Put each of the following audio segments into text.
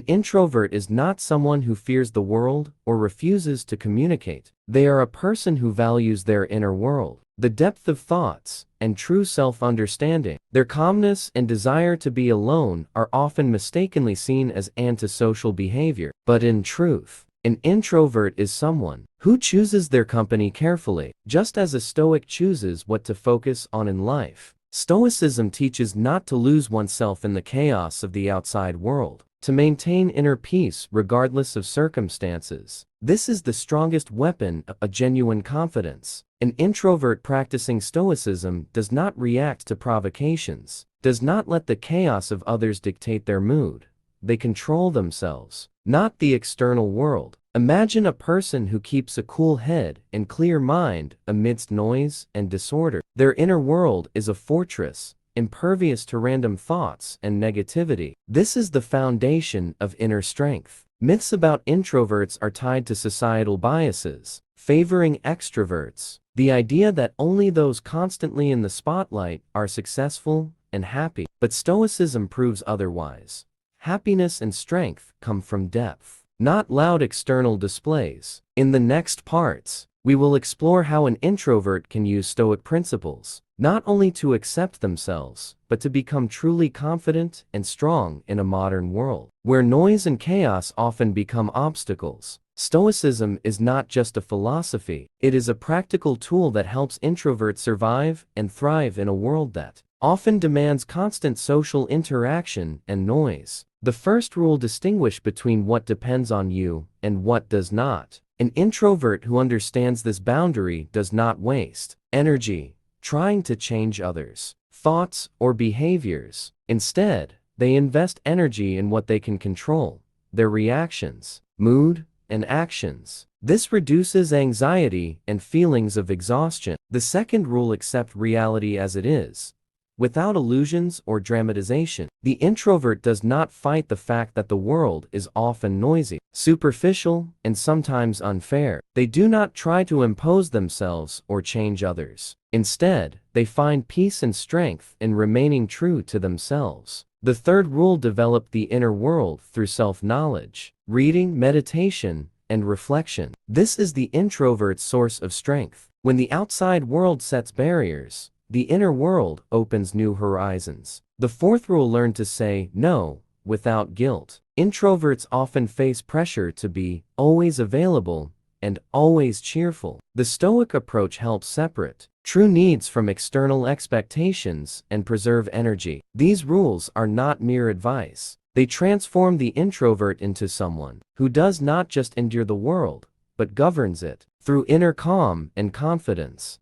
introvert is not someone who fears the world or refuses to communicate. They are a person who values their inner world, the depth of thoughts, and true self-understanding. Their calmness and desire to be alone are often mistakenly seen as antisocial behavior. But in truth, an introvert is someone who chooses their company carefully, just as a Stoic chooses what to focus on in life. Stoicism teaches not to lose oneself in the chaos of the outside world, to maintain inner peace regardless of circumstances. This is the strongest weapon of a genuine confidence. An introvert practicing Stoicism does not react to provocations, does not let the chaos of others dictate their mood. They control themselves, not the external world. Imagine a person who keeps a cool head and clear mind amidst noise and disorder. Their inner world is a fortress, impervious to random thoughts and negativity. This is the foundation of inner strength. Myths about introverts are tied to societal biases, favoring extroverts. The idea that only those constantly in the spotlight are successful and happy. But Stoicism proves otherwise. Happiness and strength come from depth, not loud external displays. In the next parts, we will explore how an introvert can use Stoic principles, not only to accept themselves, but to become truly confident and strong in a modern world, where noise and chaos often become obstacles. Stoicism is not just a philosophy, it is a practical tool that helps introverts survive and thrive in a world that often demands constant social interaction and noise. The first rule distinguishes between what depends on you and what does not. An introvert who understands this boundary does not waste energy trying to change others' thoughts or behaviors. Instead, they invest energy in what they can control, their reactions, mood, and actions. This reduces anxiety and feelings of exhaustion. The second rule: accept reality as it is, without illusions or dramatization. The introvert does not fight the fact that the world is often noisy, superficial, and sometimes unfair. They do not try to impose themselves or change others. Instead, they find peace and strength in remaining true to themselves. The third rule: develop the inner world through self-knowledge, reading, meditation, and reflection. This is the introvert's source of strength. When the outside world sets barriers, the inner world opens new horizons. The fourth rule: learn to say no without guilt. Introverts often face pressure to be always available and always cheerful. The Stoic approach helps separate true needs from external expectations and preserve energy. These rules are not mere advice. They transform the introvert into someone who does not just endure the world, but governs it through inner calm and confidence.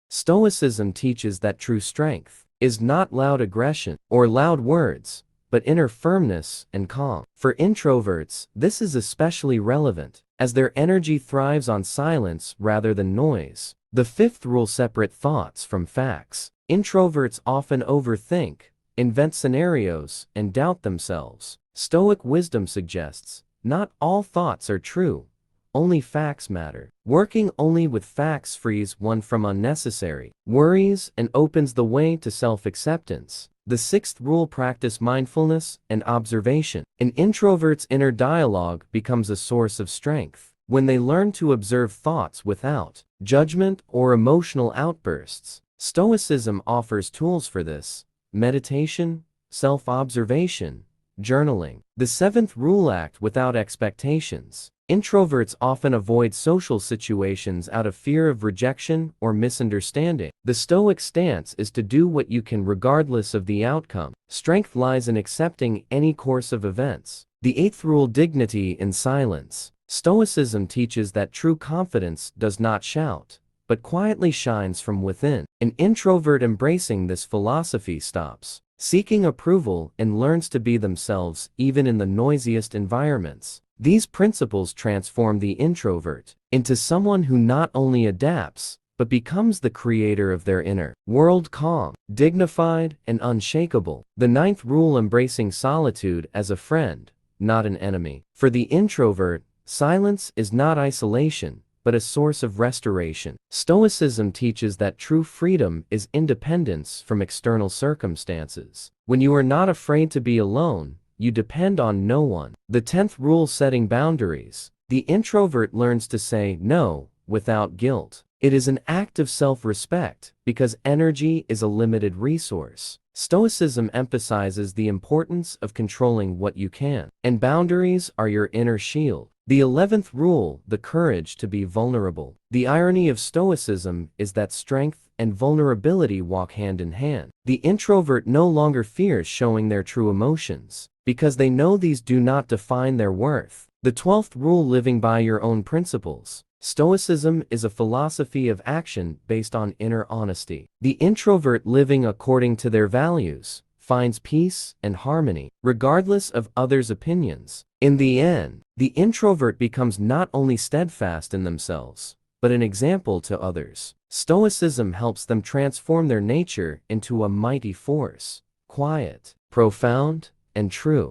Stoicism teaches that true strength is not loud aggression or loud words, but inner firmness and calm. For introverts, this is especially relevant, as their energy thrives on silence rather than noise. The fifth rule: separate thoughts from facts. Introverts often overthink, invent scenarios, and doubt themselves. Stoic wisdom suggests, not all thoughts are true, only facts matter. Working only with facts frees one from unnecessary worries and opens the way to self-acceptance. The sixth rule: practice mindfulness and observation. An introvert's inner dialogue becomes a source of strength when they learn to observe thoughts without judgment or emotional outbursts. Stoicism offers tools for this: meditation, self-observation, journaling. The seventh rule: act without expectations. Introverts often avoid social situations out of fear of rejection or misunderstanding. The Stoic stance is to do what you can regardless of the outcome. Strength lies in accepting any course of events. The eighth rule: dignity in silence. Stoicism teaches that true confidence does not shout, but quietly shines from within. An introvert embracing this philosophy stops seeking approval and learns to be themselves even in the noisiest environments. These principles transform the introvert into someone who not only adapts, but becomes the creator of their inner world, calm, dignified, and unshakable. The ninth rule: embracing solitude as a friend, not an enemy. For the introvert, silence is not isolation, but a source of restoration. Stoicism teaches that true freedom is independence from external circumstances. When you are not afraid to be alone, you depend on no one. The 10th rule: setting boundaries. The introvert learns to say no without guilt. It is an act of self-respect because energy is a limited resource. Stoicism emphasizes the importance of controlling what you can, and boundaries are your inner shield. The 11th rule: the courage to be vulnerable. The irony of Stoicism is that strength and vulnerability walk hand in hand. The introvert no longer fears showing their true emotions because they know these do not define their worth. The 12th rule: living by your own principles. Stoicism is a philosophy of action based on inner honesty. The introvert, living according to their values, finds peace and harmony, regardless of others' opinions. In the end, the introvert becomes not only steadfast in themselves, but an example to others. Stoicism helps them transform their nature into a mighty force, quiet, profound, and true.